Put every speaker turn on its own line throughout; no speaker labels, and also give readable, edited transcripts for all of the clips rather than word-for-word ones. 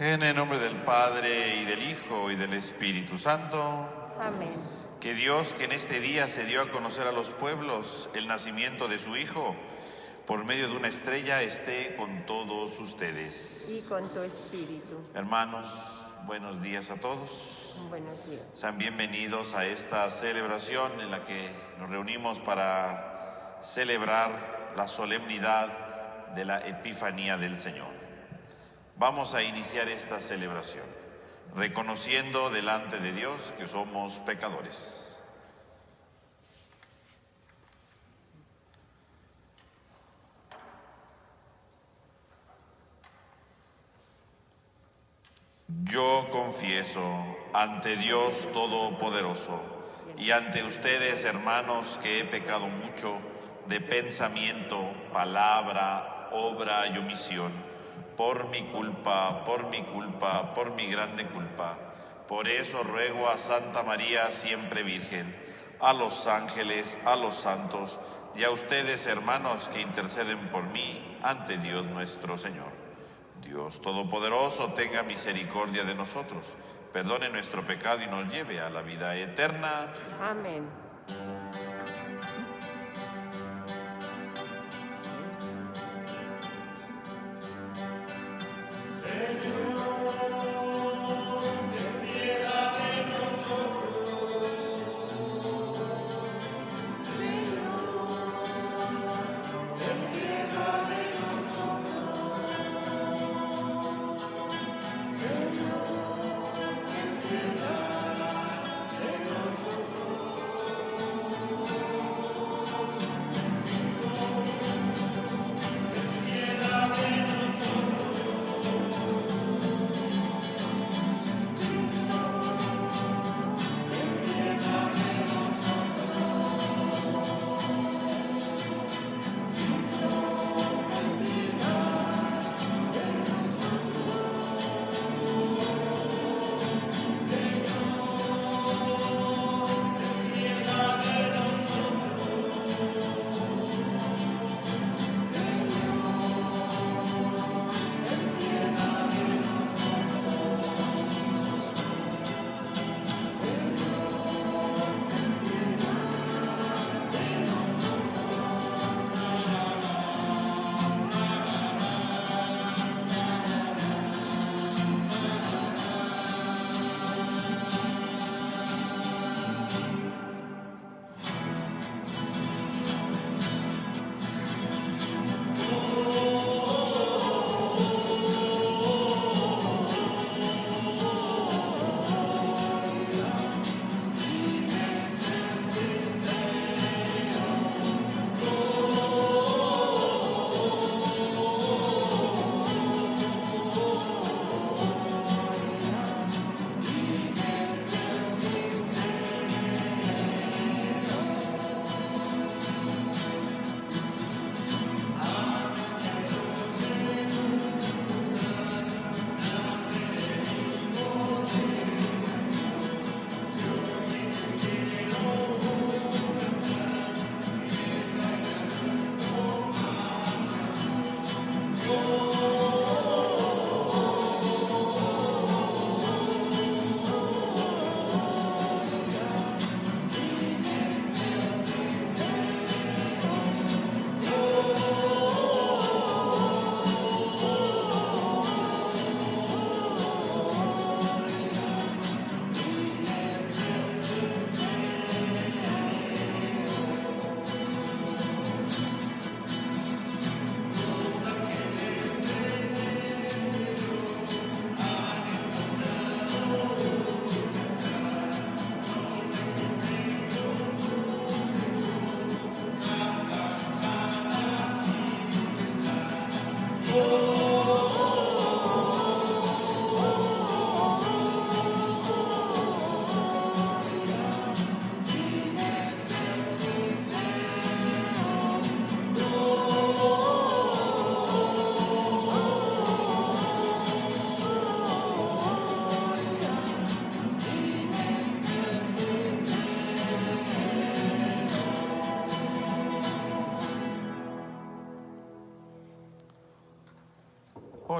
En el nombre del Padre, y del Hijo, y del Espíritu Santo.
Amén.
Que Dios, que en este día se dio a conocer a los pueblos el nacimiento de su Hijo, por medio de una estrella, esté con todos ustedes.
Y con tu espíritu.
Hermanos, buenos días a todos.
Buenos días.
Sean bienvenidos a esta celebración en la que nos reunimos para celebrar la solemnidad de la Epifanía del Señor. Vamos a iniciar esta celebración reconociendo delante de Dios que somos pecadores. Yo confieso ante Dios Todopoderoso y ante ustedes, hermanos, que he pecado mucho de pensamiento, palabra, obra y omisión, por mi culpa, por mi grande culpa. Por eso ruego a Santa María, siempre Virgen, a los ángeles, a los santos y a ustedes, hermanos, que interceden por mí ante Dios nuestro Señor. Dios Todopoderoso tenga misericordia de nosotros, perdone nuestro pecado y nos lleve a la vida eterna.
Amén.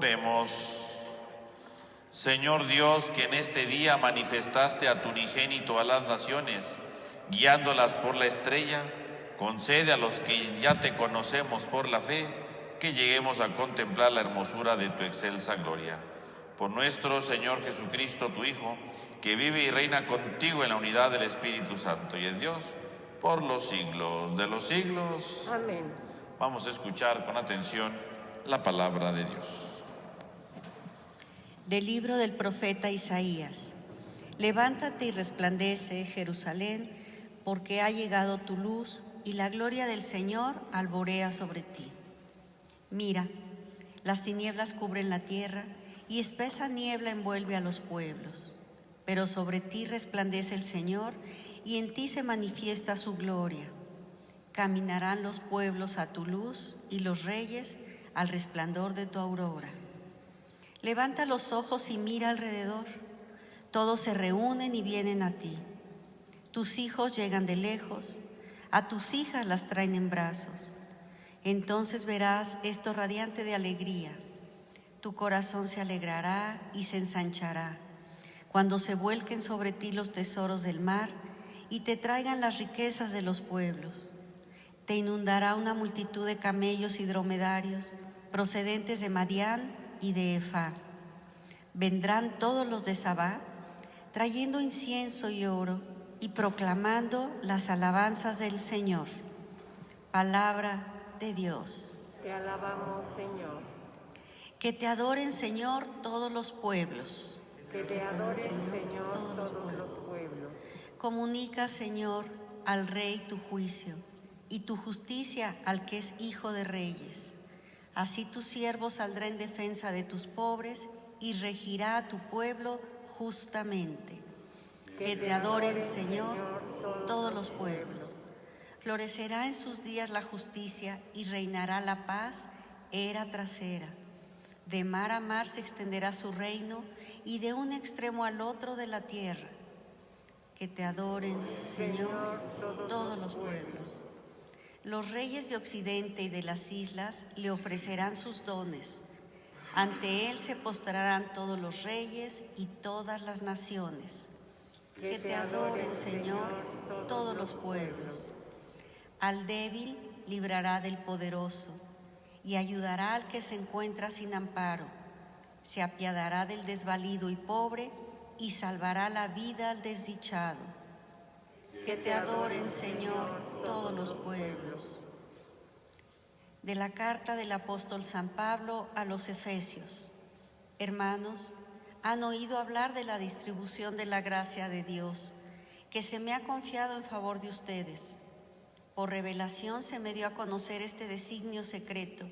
Oremos. Señor Dios, que en este día manifestaste a tu unigénito a las naciones, guiándolas por la estrella, concede a los que ya te conocemos por la fe, que lleguemos a contemplar la hermosura de tu excelsa gloria. Por nuestro Señor Jesucristo, tu Hijo, que vive y reina contigo en la unidad del Espíritu Santo y es Dios, por los siglos de los siglos.
Amén.
Vamos a escuchar con atención la palabra de Dios.
Del libro del profeta Isaías. Levántate y resplandece, Jerusalén, porque ha llegado tu luz y la gloria del Señor alborea sobre ti. Mira, las tinieblas cubren la tierra y espesa niebla envuelve a los pueblos. Pero sobre ti resplandece el Señor y en ti se manifiesta su gloria. Caminarán los pueblos a tu luz y los reyes al resplandor de tu aurora. Levanta los ojos y mira alrededor. Todos se reúnen y vienen a ti. Tus hijos llegan de lejos, a tus hijas las traen en brazos. Entonces verás esto radiante de alegría. Tu corazón se alegrará y se ensanchará, cuando se vuelquen sobre ti los tesoros del mar y te traigan las riquezas de los pueblos. Te inundará una multitud de camellos y dromedarios, procedentes de Madián y de Efá. Vendrán todos los de Sabá, trayendo incienso y oro y proclamando las alabanzas del Señor. Palabra de Dios.
Te alabamos, Señor.
Que te adoren, Señor, todos los pueblos.
Que te adoren, Señor, todos los pueblos.
Comunica, Señor, al Rey tu juicio y tu justicia al que es Hijo de Reyes. Así tu siervo saldrá en defensa de tus pobres y regirá a tu pueblo justamente. Que te adoren, Señor, todos los pueblos. Florecerá en sus días la justicia y reinará la paz era tras era. De mar a mar se extenderá su reino y de un extremo al otro de la tierra. Que te adoren, Señor, todos los pueblos. Los reyes de Occidente y de las islas le ofrecerán sus dones. Ante él se postrarán todos los reyes y todas las naciones. Que te adoren, Señor, todos los pueblos. Al débil librará del poderoso y ayudará al que se encuentra sin amparo. Se apiadará del desvalido y pobre y salvará la vida al desdichado. Que te adoren, Señor, todos los pueblos. De la carta del apóstol San Pablo a los Efesios. Hermanos, han oído hablar de la distribución de la gracia de Dios, que se me ha confiado en favor de ustedes. Por revelación se me dio a conocer este designio secreto,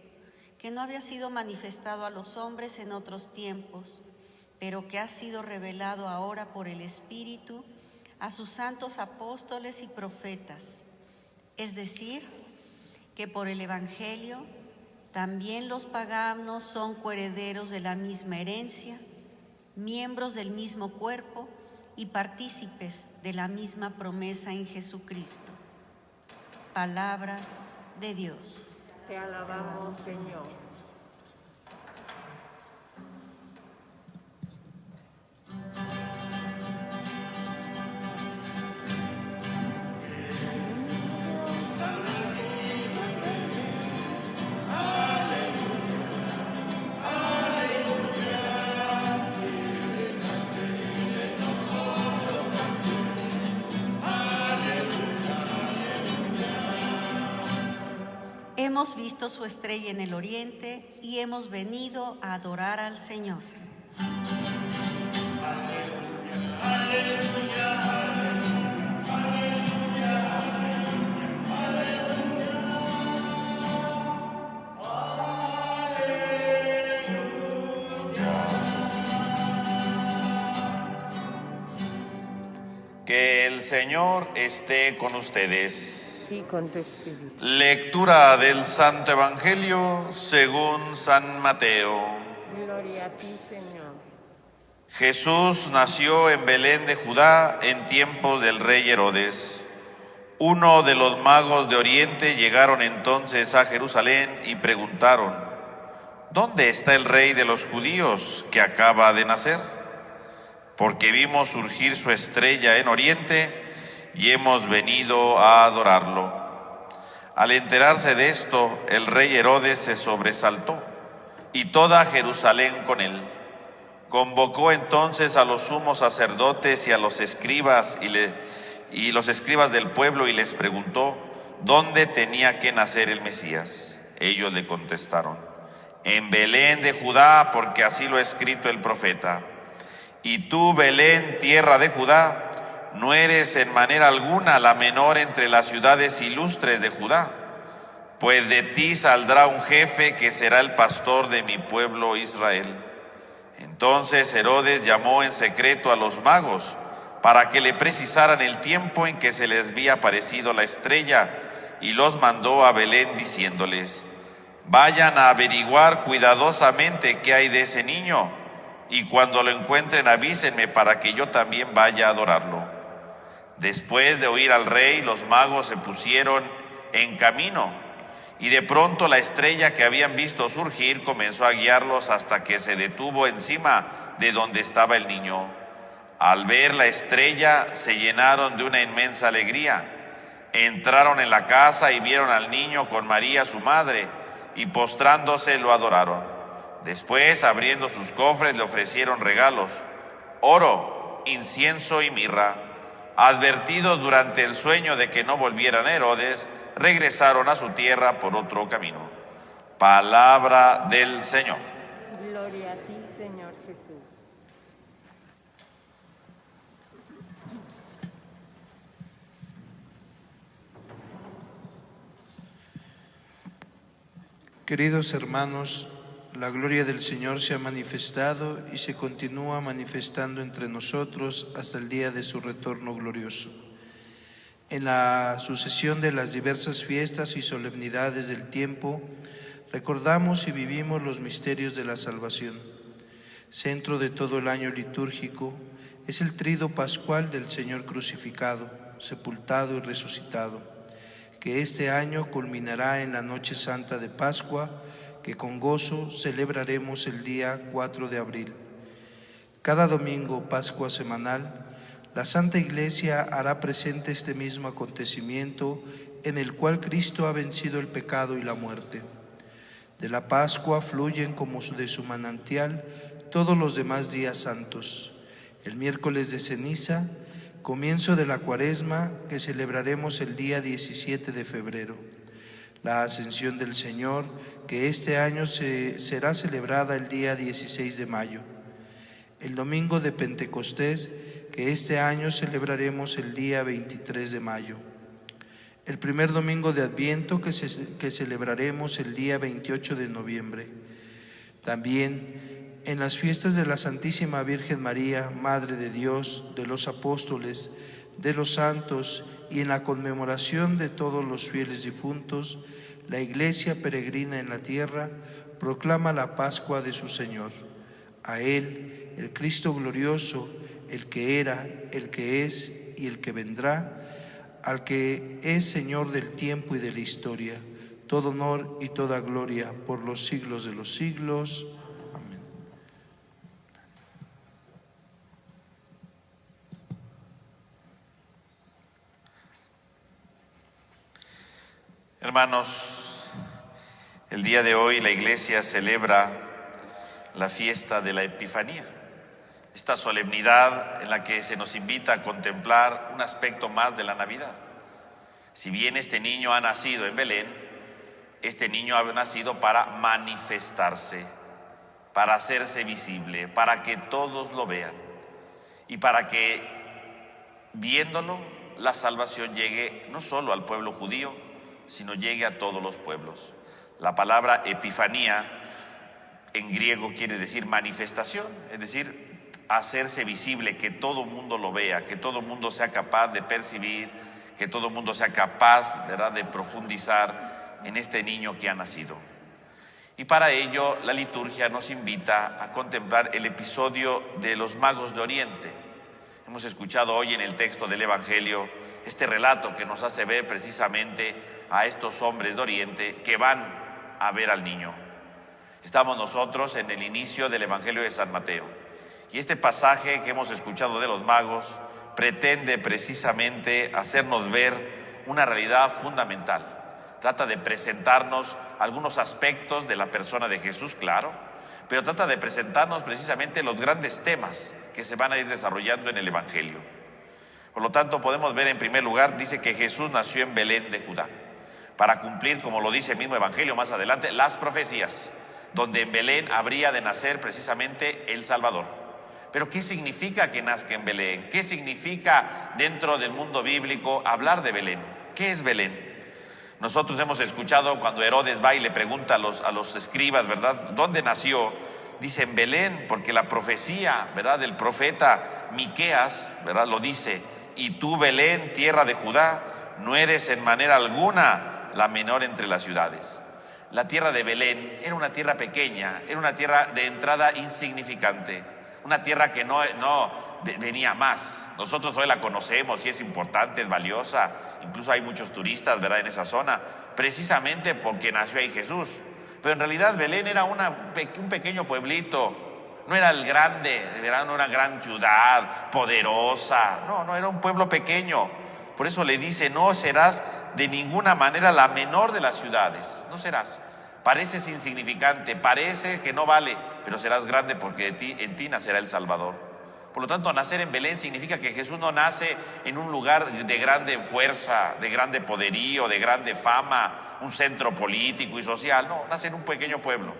que no había sido manifestado a los hombres en otros tiempos, pero que ha sido revelado ahora por el Espíritu a sus santos apóstoles y profetas. Es decir, que por el Evangelio también los paganos son coherederos de la misma herencia, miembros del mismo cuerpo y partícipes de la misma promesa en Jesucristo. Palabra de Dios.
Te alabamos, Señor.
Hemos visto su estrella en el oriente y hemos venido a adorar al Señor.
Aleluya, aleluya, aleluya, aleluya.
Que el Señor esté con ustedes.
Y con tu espíritu.
Lectura del Santo Evangelio según San Mateo.
Gloria a ti, Señor.
Jesús nació en Belén de Judá en tiempos del rey Herodes. Uno de los magos de Oriente llegaron entonces a Jerusalén y preguntaron: ¿dónde está el rey de los judíos que acaba de nacer? Porque vimos surgir su estrella en oriente y hemos venido a adorarlo. Al enterarse de esto, el rey Herodes se sobresaltó y toda Jerusalén con él. Convocó entonces a los sumos sacerdotes y a los escribas los escribas del pueblo y les preguntó dónde tenía que nacer el Mesías. Ellos le contestaron: en Belén de Judá, porque así lo ha escrito el profeta. Y tú, Belén, tierra de Judá, no eres en manera alguna la menor entre las ciudades ilustres de Judá, pues de ti saldrá un jefe que será el pastor de mi pueblo Israel. Entonces Herodes llamó en secreto a los magos para que le precisaran el tiempo en que se les había aparecido la estrella, y los mandó a Belén diciéndoles: vayan a averiguar cuidadosamente qué hay de ese niño, y cuando lo encuentren avísenme para que yo también vaya a adorarlo. Después de oír al rey, los magos se pusieron en camino, y de pronto la estrella que habían visto surgir comenzó a guiarlos hasta que se detuvo encima de donde estaba el niño. Al ver la estrella se llenaron de una inmensa alegría. Entraron en la casa y vieron al niño con María su madre, y postrándose lo adoraron. Después, abriendo sus cofres, le ofrecieron regalos: oro, incienso y mirra. Advertidos durante el sueño de que no volvieran a Herodes, regresaron a su tierra por otro camino. Palabra del Señor.
Gloria a ti, Señor Jesús.
Queridos hermanos, la gloria del Señor se ha manifestado y se continúa manifestando entre nosotros hasta el día de su retorno glorioso. En la sucesión de las diversas fiestas y solemnidades del tiempo, recordamos y vivimos los misterios de la salvación. Centro de todo el año litúrgico es el trido pascual del Señor crucificado, sepultado y resucitado, que este año culminará en la noche santa de Pascua, que con gozo celebraremos el día 4 de abril. Cada domingo, Pascua semanal, la Santa Iglesia hará presente este mismo acontecimiento en el cual Cristo ha vencido el pecado y la muerte. De la Pascua fluyen como de su manantial todos los demás días santos. El miércoles de ceniza, comienzo de la Cuaresma, que celebraremos el día 17 de febrero. La Ascensión del Señor, que este año será celebrada el día 16 de mayo. El domingo de Pentecostés, que este año celebraremos el día 23 de mayo. El primer domingo de Adviento, que celebraremos el día 28 de noviembre. También en las fiestas de la Santísima Virgen María, Madre de Dios, de los apóstoles, de los santos, y en la conmemoración de todos los fieles difuntos, la Iglesia peregrina en la tierra proclama la Pascua de su Señor. A Él, el Cristo glorioso, el que era, el que es y el que vendrá, al que es Señor del tiempo y de la historia, todo honor y toda gloria por los siglos de los siglos. Amén.
Hermanos, el día de hoy la Iglesia celebra la fiesta de la Epifanía, esta solemnidad en la que se nos invita a contemplar un aspecto más de la Navidad. Si bien este niño ha nacido en Belén, este niño ha nacido para manifestarse, para hacerse visible, para que todos lo vean y para que, viéndolo, la salvación llegue no solo al pueblo judío, sino llegue a todos los pueblos. La palabra epifanía en griego quiere decir manifestación, es decir, hacerse visible, que todo mundo lo vea, que todo mundo sea capaz de percibir, que todo mundo sea capaz, ¿verdad?, de profundizar en este niño que ha nacido. Y para ello la liturgia nos invita a contemplar el episodio de los magos de Oriente. Hemos escuchado hoy en el texto del Evangelio este relato que nos hace ver precisamente a estos hombres de Oriente que van a ver al niño. Estamos nosotros en el inicio del Evangelio de San Mateo. Y este pasaje que hemos escuchado de los magos pretende precisamente hacernos ver una realidad fundamental. Trata de presentarnos algunos aspectos de la persona de Jesús, claro, pero trata de presentarnos precisamente los grandes temas que se van a ir desarrollando en el Evangelio. Por lo tanto, podemos ver en primer lugar, dice que Jesús nació en Belén de Judá, para cumplir, como lo dice el mismo Evangelio más adelante, las profecías, donde en Belén habría de nacer precisamente el Salvador. Pero ¿qué significa que nazca en Belén? ¿Qué significa dentro del mundo bíblico hablar de Belén? ¿Qué es Belén? Nosotros hemos escuchado cuando Herodes va y le pregunta a los escribas, ¿verdad?, ¿dónde nació? Dice en Belén, porque la profecía, ¿verdad?, del profeta Miqueas, ¿verdad?, lo dice: y tú, Belén, tierra de Judá, no eres en manera alguna la menor entre las ciudades. La tierra de Belén era una tierra pequeña, era una tierra de entrada insignificante, una tierra que no venía más. Nosotros hoy la conocemos y es importante, es valiosa, incluso hay muchos turistas, ¿verdad?, en esa zona, precisamente porque nació ahí Jesús. Pero en realidad Belén era un pequeño pueblito, no era el grande, era una gran ciudad poderosa, no, era un pueblo pequeño. Por eso le dice: no serás de ninguna manera la menor de las ciudades, no serás. Pareces insignificante, parece que no vale, pero serás grande porque en ti nacerá el Salvador. Por lo tanto, nacer en Belén significa que Jesús no nace en un lugar de grande fuerza, de grande poderío, de grande fama, un centro político y social. No, nace en un pequeño pueblo.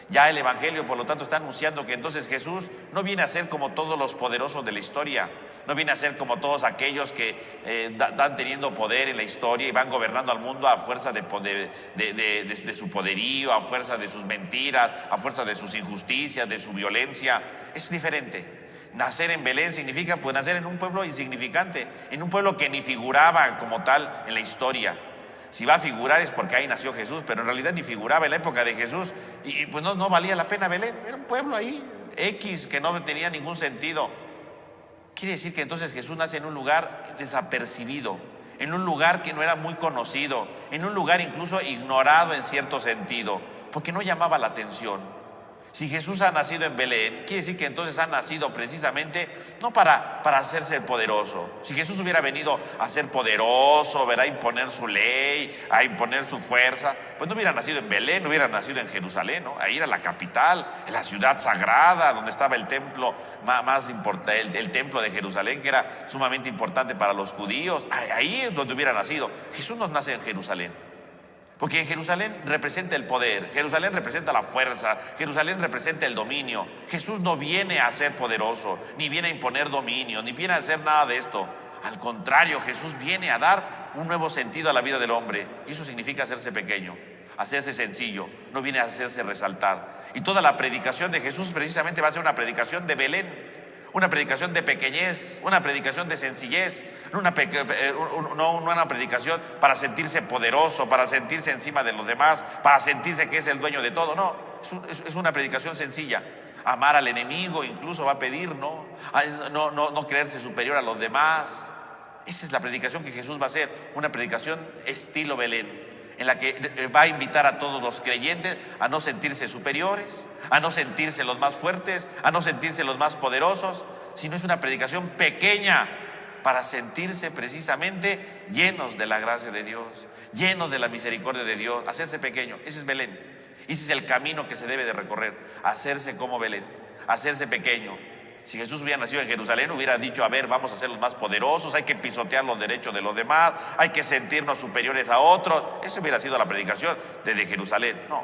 Ya el Evangelio, por lo tanto, está anunciando que entonces Jesús no viene a ser como todos los poderosos de la historia, no viene a ser como todos aquellos que dan teniendo poder en la historia y van gobernando al mundo a fuerza de su poderío, a fuerza de sus mentiras, a fuerza de sus injusticias, de su violencia. Es diferente. Nacer en Belén significa pues nacer en un pueblo insignificante, en un pueblo que ni figuraba como tal en la historia. Si va a figurar es porque ahí nació Jesús, pero en realidad ni figuraba en la época de Jesús y pues no valía la pena Belén. Era un pueblo ahí, X, que no tenía ningún sentido. Quiere decir que entonces Jesús nace en un lugar desapercibido, en un lugar que no era muy conocido, en un lugar incluso ignorado en cierto sentido, porque no llamaba la atención. Si Jesús ha nacido en Belén, quiere decir que entonces ha nacido precisamente no para hacerse poderoso. Si Jesús hubiera venido a ser poderoso, ¿verdad?, a imponer su ley, a imponer su fuerza, pues no hubiera nacido en Belén, no hubiera nacido en Jerusalén, ¿no? Ahí era la capital, en la ciudad sagrada, donde estaba el templo más importante, el templo de Jerusalén, que era sumamente importante para los judíos. Ahí es donde hubiera nacido. Jesús no nace en Jerusalén. Porque Jerusalén representa el poder, Jerusalén representa la fuerza, Jerusalén representa el dominio. Jesús no viene a ser poderoso, ni viene a imponer dominio, ni viene a hacer nada de esto. Al contrario, Jesús viene a dar un nuevo sentido a la vida del hombre. Y eso significa hacerse pequeño, hacerse sencillo, no viene a hacerse resaltar. Y toda la predicación de Jesús precisamente va a ser una predicación de Belén. Una predicación de pequeñez, una predicación de sencillez, no una predicación para sentirse poderoso, para sentirse encima de los demás, para sentirse que es el dueño de todo. No, es una predicación sencilla. Amar al enemigo incluso va a pedir, no creerse superior a los demás. Esa es la predicación que Jesús va a hacer, una predicación estilo Belén, en la que va a invitar a todos los creyentes a no sentirse superiores, a no sentirse los más fuertes, a no sentirse los más poderosos, sino es una predicación pequeña para sentirse precisamente llenos de la gracia de Dios, llenos de la misericordia de Dios, hacerse pequeño. Ese es Belén, ese es el camino que se debe de recorrer, hacerse como Belén, hacerse pequeño. Si Jesús hubiera nacido en Jerusalén, hubiera dicho: a ver, vamos a ser los más poderosos, hay que pisotear los derechos de los demás, hay que sentirnos superiores a otros. Eso hubiera sido la predicación desde Jerusalén. No,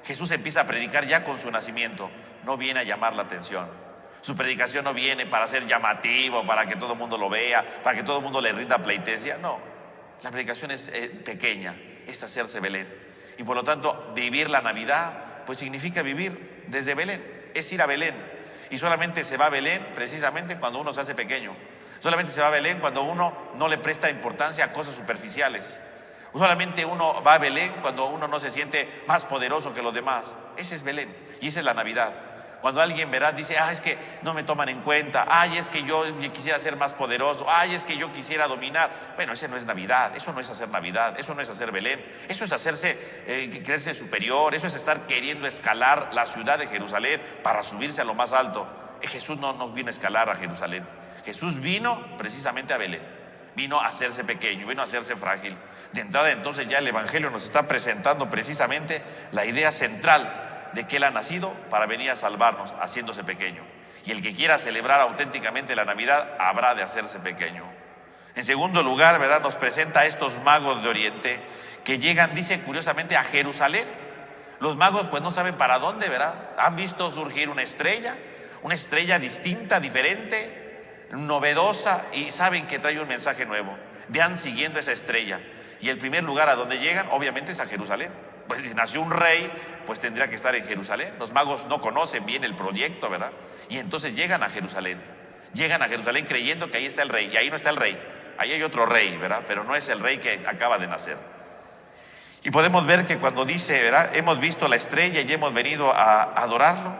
Jesús empieza a predicar ya con su nacimiento, no viene a llamar la atención. Su predicación no viene para ser llamativo, para que todo el mundo lo vea, para que todo el mundo le rinda pleitesía. No, la predicación es pequeña, es hacerse Belén. Y por lo tanto, vivir la Navidad, pues significa vivir desde Belén, es ir a Belén. Y solamente se va a Belén precisamente cuando uno se hace pequeño. Solamente se va a Belén cuando uno no le presta importancia a cosas superficiales. Solamente uno va a Belén cuando uno no se siente más poderoso que los demás. Ese es Belén y esa es la Navidad. Cuando alguien, ¿verdad?, dice, es que no me toman en cuenta, es que yo quisiera ser más poderoso, es que yo quisiera dominar. Bueno, ese no es Navidad, eso no es hacer Navidad, eso no es hacer Belén, eso es creerse superior, eso es estar queriendo escalar la ciudad de Jerusalén para subirse a lo más alto. Jesús no vino a escalar a Jerusalén, Jesús vino precisamente a Belén, vino a hacerse pequeño, vino a hacerse frágil. De entrada, entonces, ya el Evangelio nos está presentando precisamente la idea central de que Él ha nacido para venir a salvarnos, haciéndose pequeño. Y el que quiera celebrar auténticamente la Navidad habrá de hacerse pequeño. En segundo lugar, ¿verdad?, nos presenta a estos magos de Oriente que llegan, dice curiosamente, a Jerusalén. Los magos pues no saben para dónde, ¿verdad? Han visto surgir una estrella distinta, diferente, novedosa, y saben que trae un mensaje nuevo. Vean siguiendo esa estrella. Y el primer lugar a donde llegan, obviamente, es a Jerusalén. Pues si nació un rey, pues tendría que estar en Jerusalén. Los magos no conocen bien el proyecto, ¿verdad? Y entonces llegan a Jerusalén. Llegan a Jerusalén creyendo que ahí está el rey. Y ahí no está el rey. Ahí hay otro rey, ¿verdad? Pero no es el rey que acaba de nacer. Y podemos ver que cuando dice, ¿verdad?, hemos visto la estrella y hemos venido a adorarlo.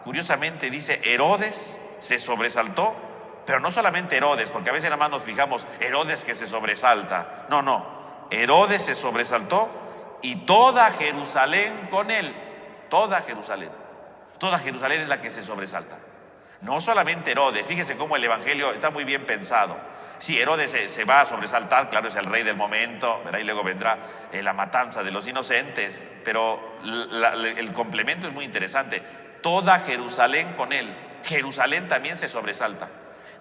Curiosamente dice, Herodes se sobresaltó. Pero no solamente Herodes, porque a veces nada más nos fijamos, Herodes que se sobresalta. No. Herodes se sobresaltó y toda Jerusalén con él. Toda Jerusalén es la que se sobresalta. No solamente Herodes, fíjese cómo el Evangelio está muy bien pensado. Sí, Herodes se va a sobresaltar, claro, es el rey del momento, ¿verdad? Y luego vendrá la matanza de los inocentes, pero el complemento es muy interesante. Toda Jerusalén con él. Jerusalén también se sobresalta.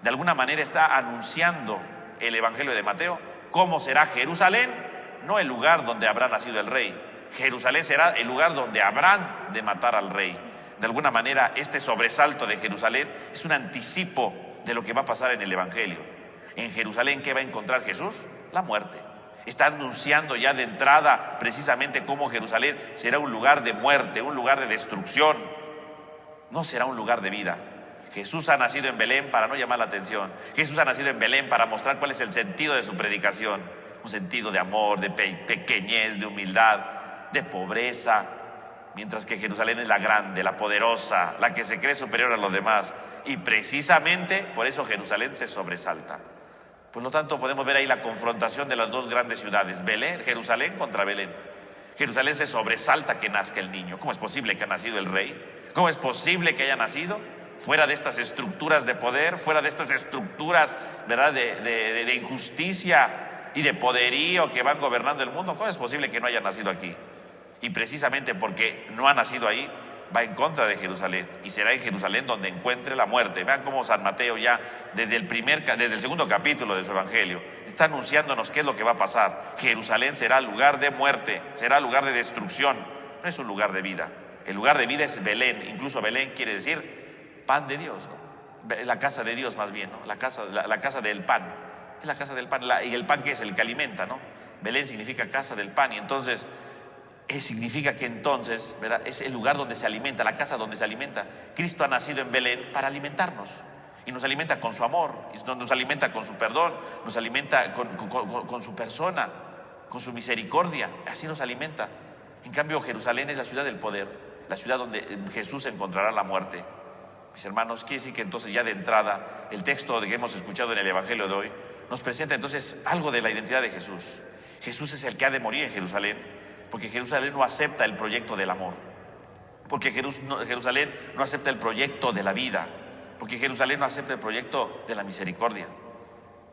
De alguna manera está anunciando el Evangelio de Mateo cómo será Jerusalén, no el lugar donde habrá nacido el rey. Jerusalén será el lugar donde habrán de matar al rey. De alguna manera, este sobresalto de Jerusalén es un anticipo de lo que va a pasar en el Evangelio. En Jerusalén, ¿qué va a encontrar Jesús? La muerte. Está anunciando ya de entrada precisamente cómo Jerusalén será un lugar de muerte, un lugar de destrucción. No será un lugar de vida. Jesús ha nacido en Belén para no llamar la atención. Jesús ha nacido en Belén para mostrar cuál es el sentido de su predicación. Un sentido de amor, de pequeñez, de humildad, de pobreza. Mientras que Jerusalén es la grande, la poderosa, la que se cree superior a los demás. Y precisamente por eso Jerusalén se sobresalta. Por lo tanto, podemos ver ahí la confrontación de las dos grandes ciudades, Jerusalén contra Belén. Jerusalén se sobresalta que nazca el niño. ¿Cómo es posible que ha nacido el rey? ¿Cómo es posible que haya nacido fuera de estas estructuras de poder, fuera de estas estructuras, ¿verdad?, de injusticia y de poderío que van gobernando el mundo? ¿Cómo es posible que no haya nacido aquí? Y precisamente porque no ha nacido ahí, va en contra de Jerusalén, y será en Jerusalén donde encuentre la muerte. Vean cómo San Mateo ya desde el segundo capítulo de su Evangelio está anunciándonos qué es lo que va a pasar. Jerusalén será lugar de muerte, será lugar de destrucción, no es un lugar de vida. El lugar de vida es Belén. Incluso Belén quiere decir pan de Dios, ¿no? La casa de Dios, más bien, ¿no? La casa del pan. Es la casa del pan. Y el pan, que es el que alimenta, ¿no? Belén significa casa del pan. Y entonces significa que entonces, ¿verdad?, es el lugar donde se alimenta, la casa donde se alimenta. Cristo ha nacido en Belén para alimentarnos. Y nos alimenta con su amor, y nos alimenta con su perdón, nos alimenta con su persona, con su misericordia. Así nos alimenta. En cambio, Jerusalén es la ciudad del poder, la ciudad donde Jesús encontrará la muerte. Mis hermanos, quiere decir que entonces ya de entrada el texto que hemos escuchado en el Evangelio de hoy nos presenta entonces algo de la identidad de Jesús. Jesús es el que ha de morir en Jerusalén, porque Jerusalén no acepta el proyecto del amor, porque Jerusalén no acepta el proyecto de la vida, porque Jerusalén no acepta el proyecto de la misericordia.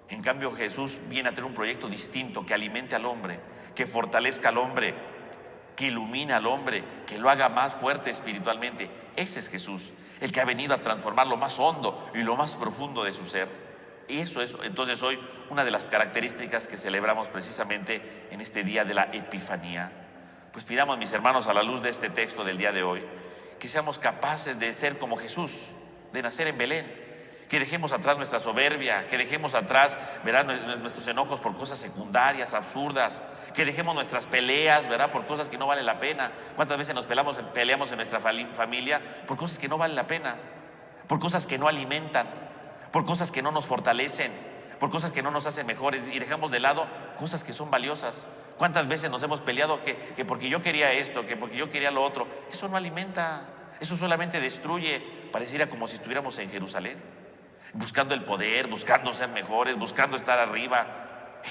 En cambio, Jesús viene a tener un proyecto distinto, que alimente al hombre, que fortalezca al hombre, que ilumine al hombre, que lo haga más fuerte espiritualmente. Ese es Jesús, el que ha venido a transformar lo más hondo y lo más profundo de su ser. Y eso es entonces hoy una de las características que celebramos precisamente en este día de la Epifanía. Pues pidamos, mis hermanos, a la luz de este texto del día de hoy, que seamos capaces de ser como Jesús, de nacer en Belén, que dejemos atrás nuestra soberbia, que dejemos atrás, ¿verdad?, nuestros enojos por cosas secundarias, absurdas, que dejemos nuestras peleas, ¿verdad?, por cosas que no valen la pena. ¿Cuántas veces nos peleamos en nuestra familia por cosas que no valen la pena, por cosas que no alimentan, por cosas que no nos fortalecen, por cosas que no nos hacen mejores, y dejamos de lado cosas que son valiosas? ¿Cuántas veces nos hemos peleado que porque yo quería esto, que porque yo quería lo otro? Eso no alimenta.
Eso solamente destruye, pareciera como si estuviéramos en Jerusalén, buscando el poder, buscando ser mejores, buscando estar arriba.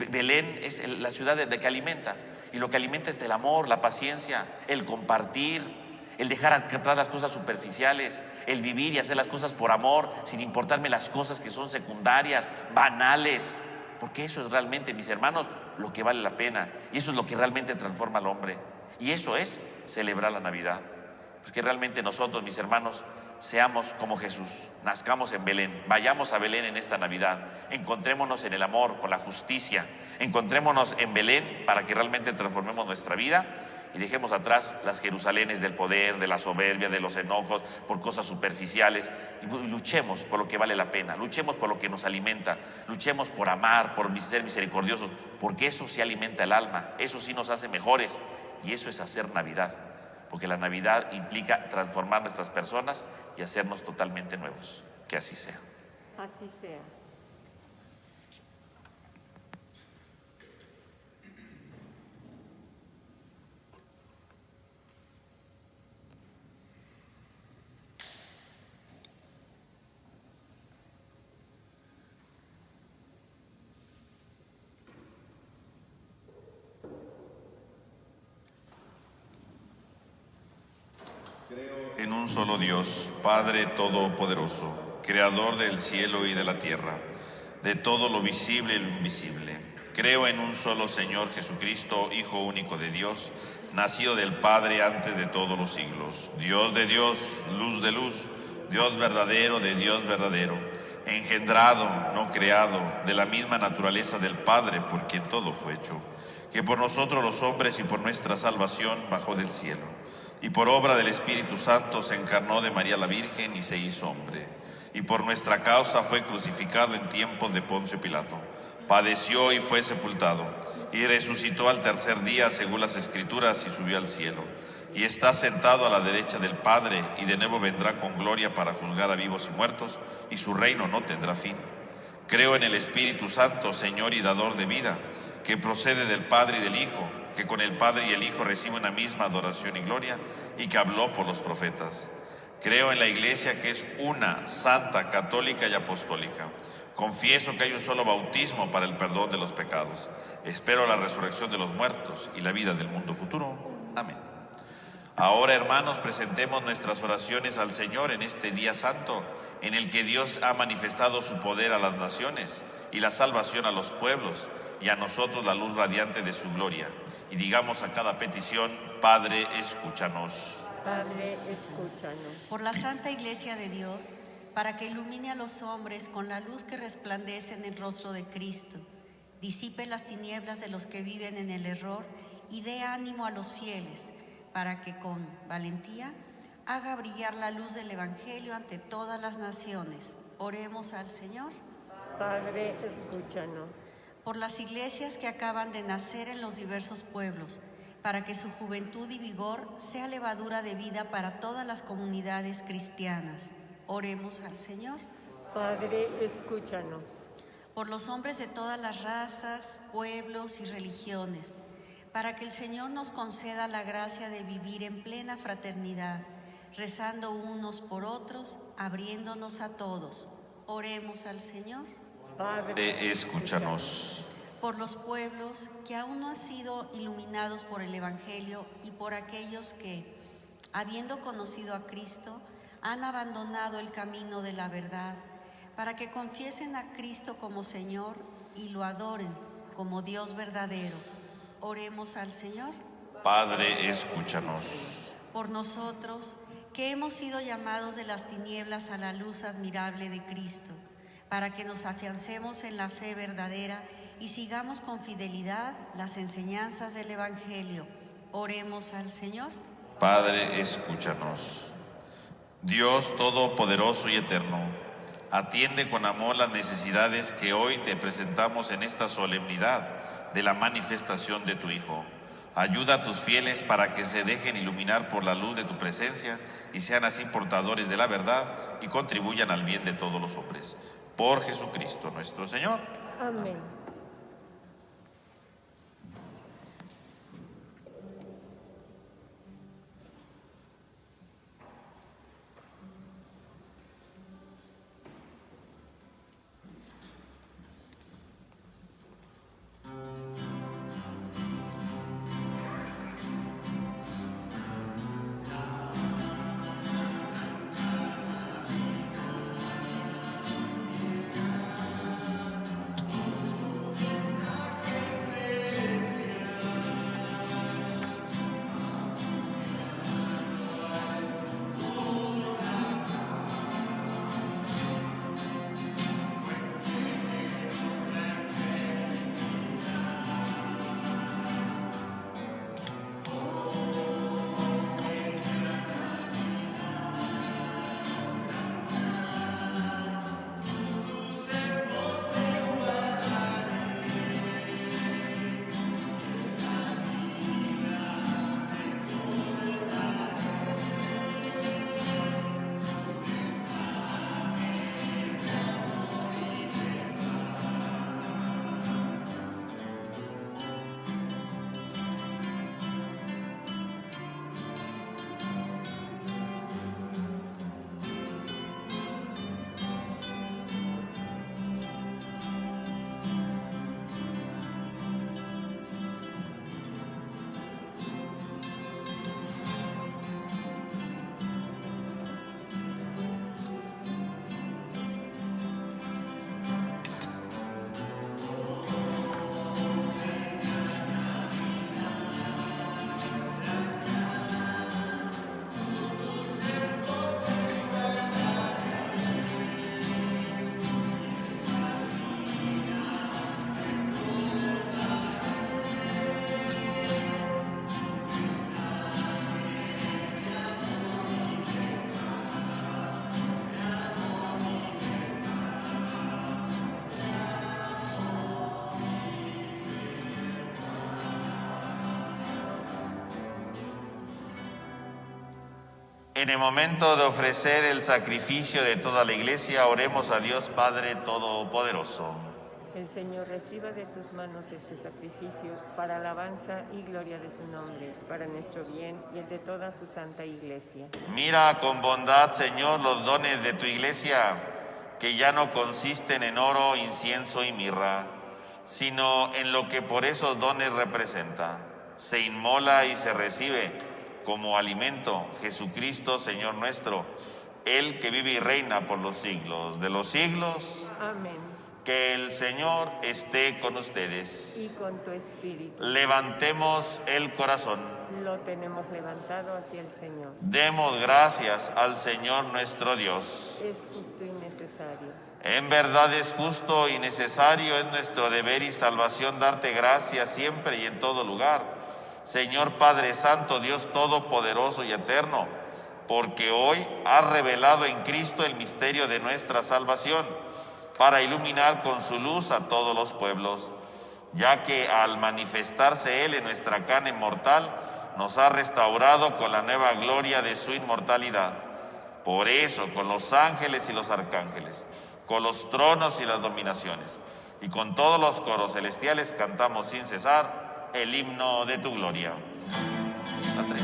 Belén es la ciudad de que alimenta, y lo que alimenta es el amor, la paciencia, el compartir, el dejar atrás las cosas superficiales, el vivir y hacer las cosas por amor, sin importarme las cosas que son secundarias, banales, porque eso es realmente, mis hermanos, lo que vale la pena, y eso es lo que realmente transforma al hombre, y eso es celebrar la Navidad. Pues que realmente nosotros, mis hermanos, seamos como Jesús, nazcamos en Belén, vayamos a Belén en esta Navidad, encontrémonos en el amor, con la justicia, encontrémonos en Belén para que realmente transformemos nuestra vida y dejemos atrás las Jerusalenes del poder, de la soberbia, de los enojos por cosas superficiales, y luchemos por lo que vale la pena, luchemos por lo que nos alimenta, luchemos por amar, por ser misericordiosos, porque eso sí alimenta el alma, eso sí nos hace mejores, y eso es hacer Navidad. Porque la Navidad implica transformar nuestras personas y hacernos totalmente nuevos. Que así sea.
Así sea.
En un solo Dios, Padre Todopoderoso, Creador del cielo y de la tierra, de todo lo visible y lo invisible. Creo en un solo Señor Jesucristo, Hijo único de Dios, nacido del Padre antes de todos los siglos, Dios de Dios, luz de luz, Dios verdadero de Dios verdadero, engendrado, no creado, de la misma naturaleza del Padre, por quien todo fue hecho, que por nosotros los hombres y por nuestra salvación bajó del cielo, y por obra del Espíritu Santo se encarnó de María la Virgen y se hizo hombre, y por nuestra causa fue crucificado en tiempos de Poncio Pilato, padeció y fue sepultado, y resucitó al tercer día según las Escrituras y subió al cielo, y está sentado a la derecha del Padre, y de nuevo vendrá con gloria para juzgar a vivos y muertos, y su reino no tendrá fin. Creo en el Espíritu Santo, Señor y dador de vida, que procede del Padre y del Hijo, que con el Padre y el Hijo recibe una misma adoración y gloria, y que habló por los profetas. Creo en la Iglesia, que es una, santa, católica y apostólica. Confieso que hay un solo bautismo para el perdón de los pecados. Espero la resurrección de los muertos y la vida del mundo futuro. Amén. Ahora, hermanos, presentemos nuestras oraciones al Señor en este día santo, en el que Dios ha manifestado su poder a las naciones y la salvación a los pueblos, y a nosotros la luz radiante de su gloria. Y digamos a cada petición: Padre, escúchanos.
Padre, escúchanos.
Por la Santa Iglesia de Dios, para que ilumine a los hombres con la luz que resplandece en el rostro de Cristo, disipe las tinieblas de los que viven en el error y dé ánimo a los fieles, para que con valentía haga brillar la luz del Evangelio ante todas las naciones. Oremos al Señor.
Padre, escúchanos.
Por las iglesias que acaban de nacer en los diversos pueblos, para que su juventud y vigor sea levadura de vida para todas las comunidades cristianas. Oremos al Señor.
Padre, escúchanos.
Por los hombres de todas las razas, pueblos y religiones, para que el Señor nos conceda la gracia de vivir en plena fraternidad, rezando unos por otros, abriéndonos a todos. Oremos al Señor.
Padre,
Escúchanos.
Por los pueblos que aún no han sido iluminados por el Evangelio y por aquellos que, habiendo conocido a Cristo, han abandonado el camino de la verdad, para que confiesen a Cristo como Señor y lo adoren como Dios verdadero. Oremos al Señor.
Padre, escúchanos.
Por nosotros, que hemos sido llamados de las tinieblas a la luz admirable de Cristo, para que nos afiancemos en la fe verdadera y sigamos con fidelidad las enseñanzas del Evangelio. Oremos al Señor.
Padre, escúchanos. Dios Todopoderoso y Eterno, atiende con amor las necesidades que hoy te presentamos en esta solemnidad de la manifestación de tu Hijo. Ayuda a tus fieles para que se dejen iluminar por la luz de tu presencia y sean así portadores de la verdad y contribuyan al bien de todos los hombres. Por Jesucristo nuestro Señor.
amén.
En el momento de ofrecer el sacrificio de toda la Iglesia, oremos a Dios Padre Todopoderoso.
El Señor reciba de tus manos este sacrificio para alabanza y gloria de su nombre, para nuestro bien y el de toda su santa Iglesia.
Mira con bondad, Señor, los dones de tu Iglesia, que ya no consisten en oro, incienso y mirra, sino en lo que por esos dones representa. Se inmola y se recibe como alimento Jesucristo, Señor nuestro, Él que vive y reina por los siglos de los siglos.
Amén.
Que el Señor esté con ustedes.
Y con tu espíritu.
Levantemos el corazón.
Lo tenemos levantado hacia el Señor.
Demos gracias al Señor nuestro Dios.
Es justo y necesario.
En verdad es justo y necesario, es nuestro deber y salvación darte gracias siempre y en todo lugar, Señor Padre Santo, Dios Todopoderoso y Eterno, porque hoy has revelado en Cristo el misterio de nuestra salvación, para iluminar con su luz a todos los pueblos, ya que al manifestarse Él en nuestra carne mortal, nos ha restaurado con la nueva gloria de su inmortalidad. Por eso, con los ángeles y los arcángeles, con los tronos y las dominaciones, y con todos los coros celestiales cantamos sin cesar el himno de tu gloria. La 3.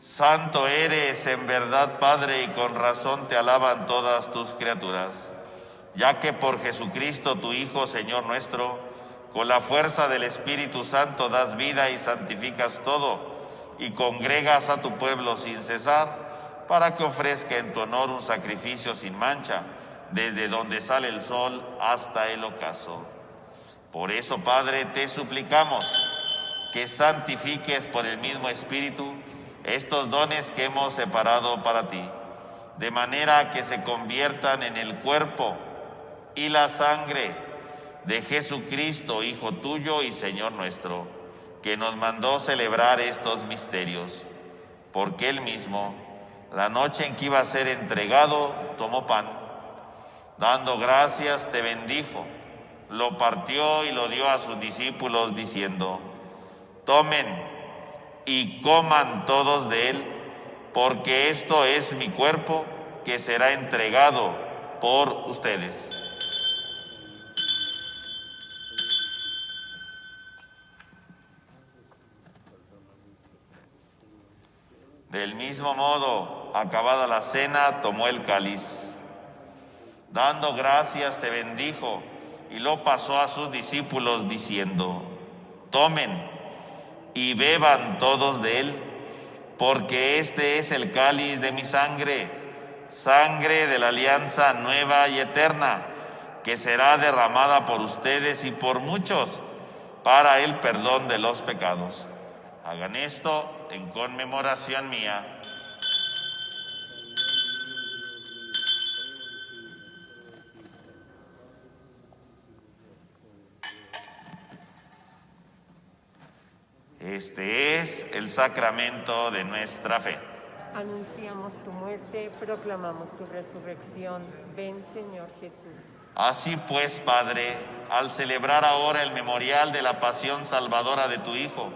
Santo eres en verdad, Padre, y con razón te alaban todas tus criaturas, ya que por Jesucristo, tu Hijo, Señor nuestro, con la fuerza del Espíritu Santo das vida y santificas todo, y congregas a tu pueblo sin cesar, para que ofrezca en tu honor un sacrificio sin mancha, desde donde sale el sol hasta el ocaso. Por eso, Padre, te suplicamos que santifiques por el mismo Espíritu estos dones que hemos separado para ti, de manera que se conviertan en el cuerpo y la sangre de Jesucristo, Hijo tuyo y Señor nuestro, que nos mandó celebrar estos misterios, porque Él mismo, la noche en que iba a ser entregado, tomó pan, dando gracias, te bendijo, lo partió y lo dio a sus discípulos, diciendo: tomen y coman todos de él, porque esto es mi cuerpo que será entregado por ustedes. Del mismo modo, acabada la cena, tomó el cáliz. Dando gracias, te bendijo y lo pasó a sus discípulos, diciendo: tomen y beban todos de él, porque este es el cáliz de mi sangre, sangre de la alianza nueva y eterna, que será derramada por ustedes y por muchos para el perdón de los pecados. Hagan esto en conmemoración mía. Este es el sacramento de nuestra fe.
Anunciamos tu muerte, proclamamos tu resurrección. Ven, Señor Jesús.
Así pues, Padre, al celebrar ahora el memorial de la pasión salvadora de tu Hijo,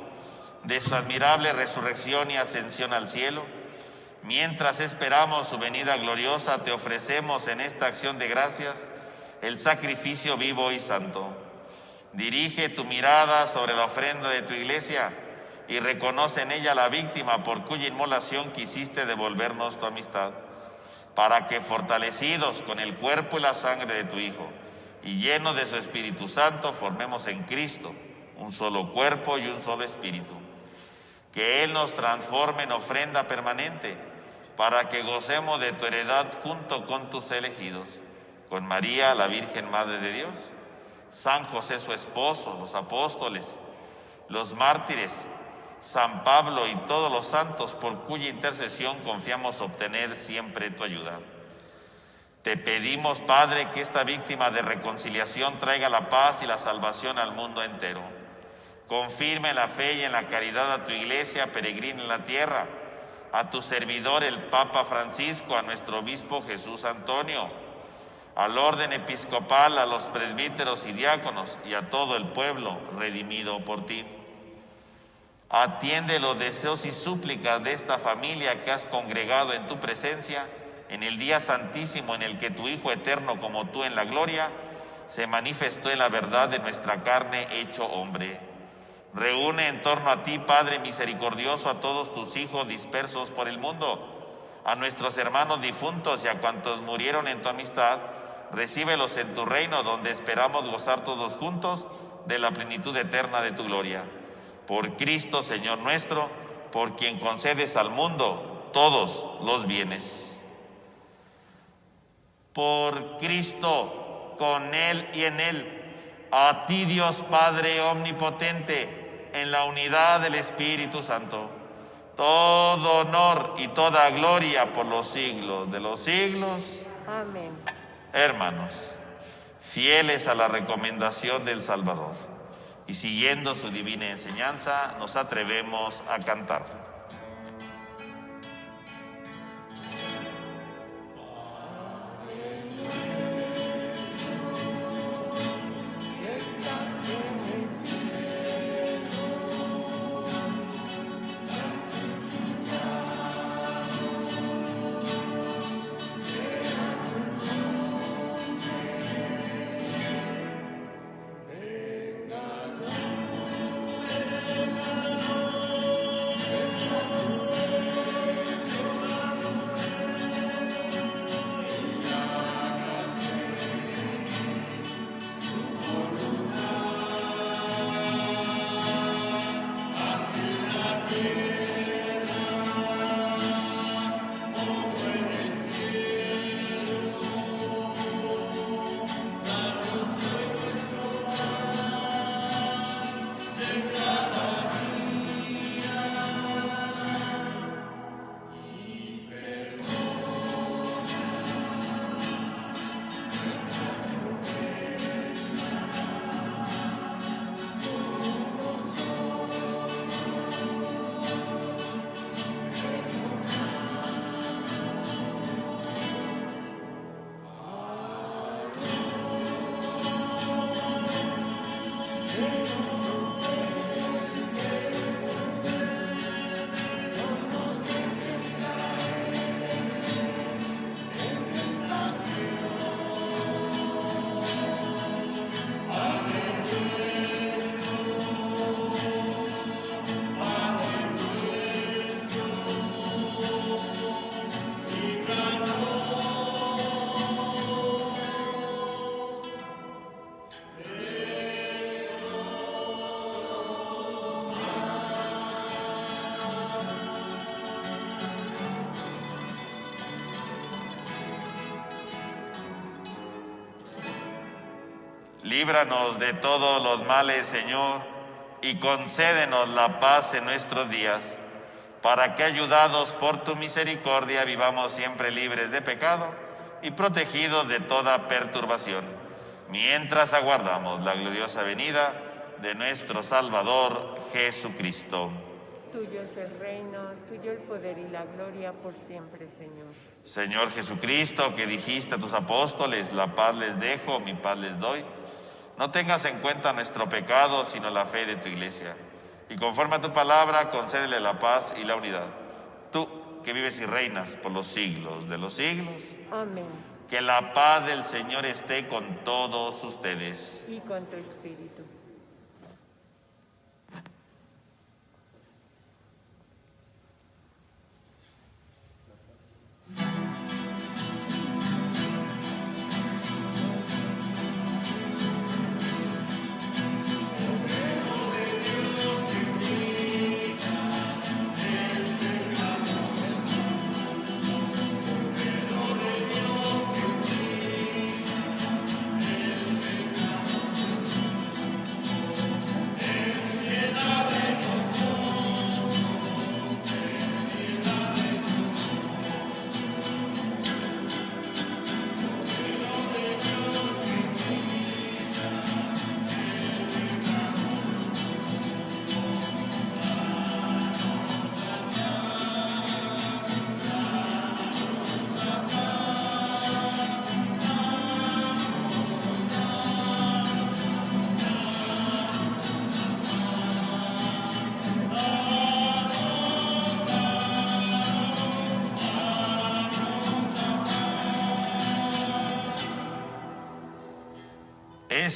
de su admirable resurrección y ascensión al cielo, mientras esperamos su venida gloriosa, te ofrecemos en esta acción de gracias el sacrificio vivo y santo. Dirige tu mirada sobre la ofrenda de tu iglesia y reconoce en ella la víctima por cuya inmolación quisiste devolvernos tu amistad, para que, fortalecidos con el cuerpo y la sangre de tu Hijo y llenos de su Espíritu Santo, formemos en Cristo un solo cuerpo y un solo espíritu. Que Él nos transforme en ofrenda permanente, para que gocemos de tu heredad junto con tus elegidos, con María, la Virgen Madre de Dios, San José su esposo, los apóstoles, los mártires, San Pablo y todos los santos, por cuya intercesión confiamos obtener siempre tu ayuda. Te pedimos, Padre, que esta víctima de reconciliación traiga la paz y la salvación al mundo entero. Confirma en la fe y en la caridad a tu iglesia peregrina en la tierra, a tu servidor el Papa Francisco, a nuestro obispo Jesús Antonio, al orden episcopal, a los presbíteros y diáconos y a todo el pueblo redimido por ti. Atiende los deseos y súplicas de esta familia que has congregado en tu presencia en el día santísimo en el que tu Hijo eterno como tú en la gloria se manifestó en la verdad de nuestra carne hecho hombre. Reúne en torno a ti, Padre misericordioso, a todos tus hijos dispersos por el mundo, a nuestros hermanos difuntos y a cuantos murieron en tu amistad. Recíbelos en tu reino, donde esperamos gozar todos juntos de la plenitud eterna de tu gloria. Por Cristo, Señor nuestro, por quien concedes al mundo todos los bienes. Por Cristo, con Él y en Él, a ti, Dios Padre omnipotente, en la unidad del Espíritu Santo, todo honor y toda gloria por los siglos de los siglos.
Amén.
Hermanos, fieles a la recomendación del Salvador y siguiendo su divina enseñanza, nos atrevemos a cantar. Líbranos de todos los males, Señor, y concédenos la paz en nuestros días, para que, ayudados por tu misericordia, vivamos siempre libres de pecado y protegidos de toda perturbación, mientras aguardamos la gloriosa venida de nuestro Salvador Jesucristo.
Tuyo es el reino, tuyo el poder y la gloria por siempre, Señor.
Señor Jesucristo, que dijiste a tus apóstoles, la paz les dejo, mi paz les doy, no tengas en cuenta nuestro pecado, sino la fe de tu iglesia. Y conforme a tu palabra, concédele la paz y la unidad. Tú, que vives y reinas por los siglos de los siglos.
Amén.
Que la paz del Señor esté con todos ustedes.
Y con tu espíritu.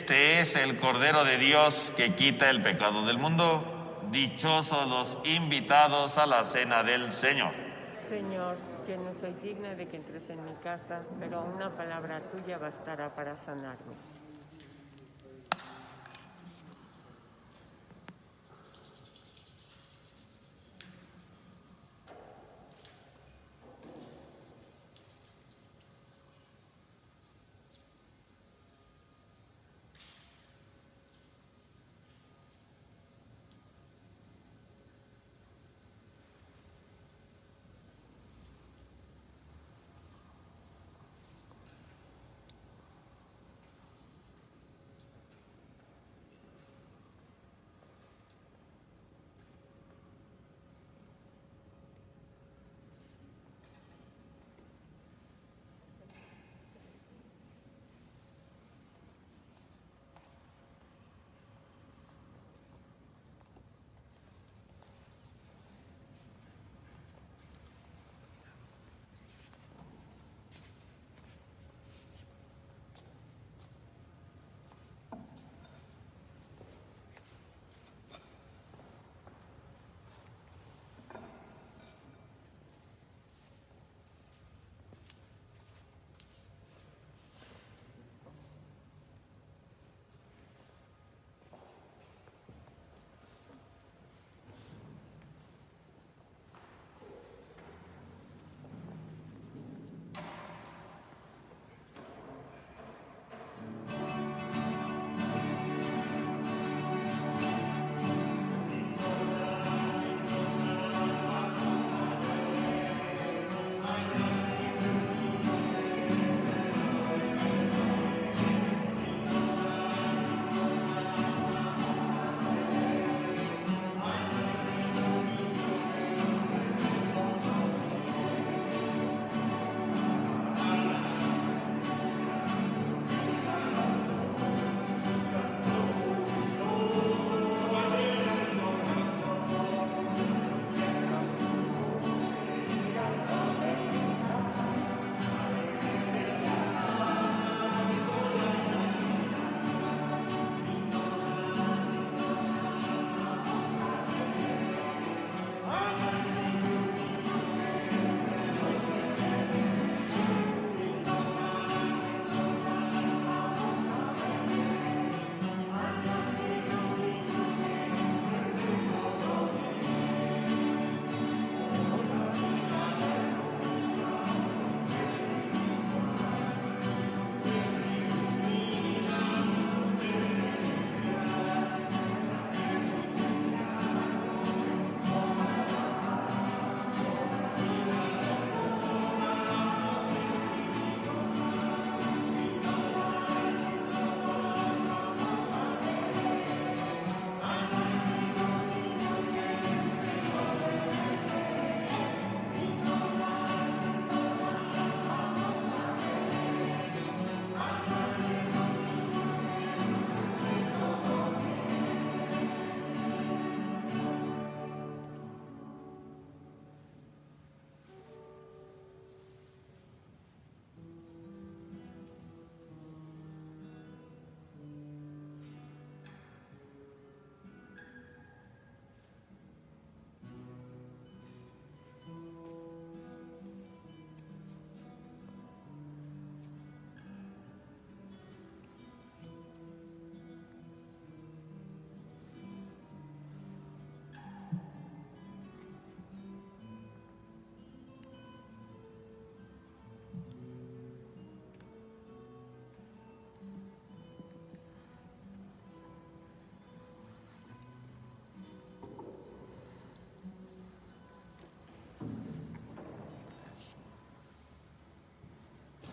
Este es el Cordero de Dios que quita el pecado del mundo. Dichosos los invitados a la cena del Señor.
Señor, que no soy digna de que entres en mi casa, pero una palabra tuya bastará para sanarme.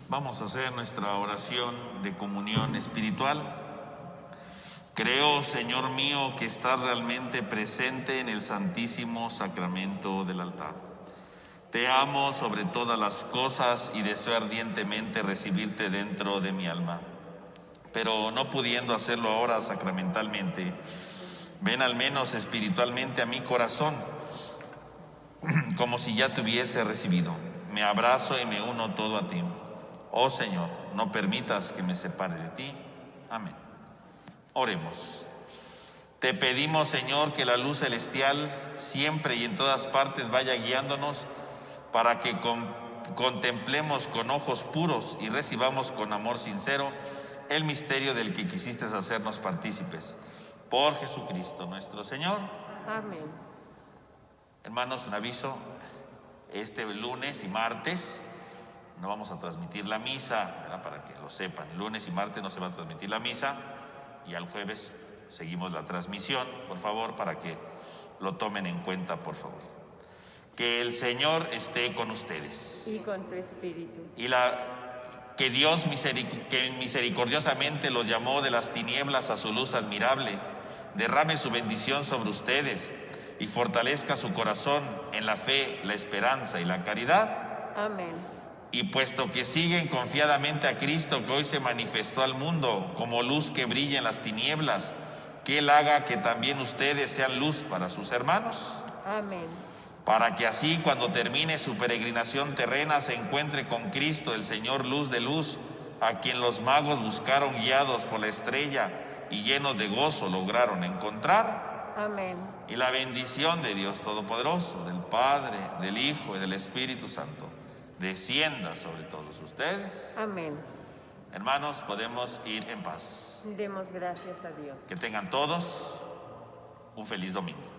Vamos a hacer nuestra oración de comunión espiritual. Creo, Señor mío, que estás realmente presente en el Santísimo Sacramento del altar. Te amo sobre todas las cosas y deseo ardientemente recibirte dentro de mi alma. Pero no pudiendo hacerlo ahora sacramentalmente, ven al menos espiritualmente a mi corazón, como si ya te hubiese recibido. Me abrazo y me uno todo a ti. Oh Señor, no permitas que me separe de ti. Amén. Oremos. Te pedimos, Señor, que la luz celestial siempre y en todas partes vaya guiándonos para que contemplemos con ojos puros y recibamos con amor sincero el misterio del que quisiste hacernos partícipes. Por Jesucristo nuestro Señor.
Amén.
Hermanos, un aviso, este lunes y martes no vamos a transmitir la misa, ¿verdad? Para que lo sepan, lunes y martes no se va a transmitir la misa y al jueves seguimos la transmisión, por favor, para que lo tomen en cuenta, por favor. Que el Señor esté con ustedes.
Y con tu espíritu.
Y que Dios que misericordiosamente los llamó de las tinieblas a su luz admirable, derrame su bendición sobre ustedes y fortalezca su corazón en la fe, la esperanza y la caridad.
Amén.
Y puesto que siguen confiadamente a Cristo, que hoy se manifestó al mundo como luz que brilla en las tinieblas, que Él haga que también ustedes sean luz para sus hermanos.
Amén.
Para que así, cuando termine su peregrinación terrena, se encuentre con Cristo, el Señor luz de luz, a quien los magos buscaron guiados por la estrella y llenos de gozo lograron encontrar.
Amén.
Y la bendición de Dios Todopoderoso, del Padre, del Hijo y del Espíritu Santo, descienda sobre todos ustedes.
Amén.
Hermanos, podemos ir en paz.
Demos gracias a Dios.
Que tengan todos un feliz domingo.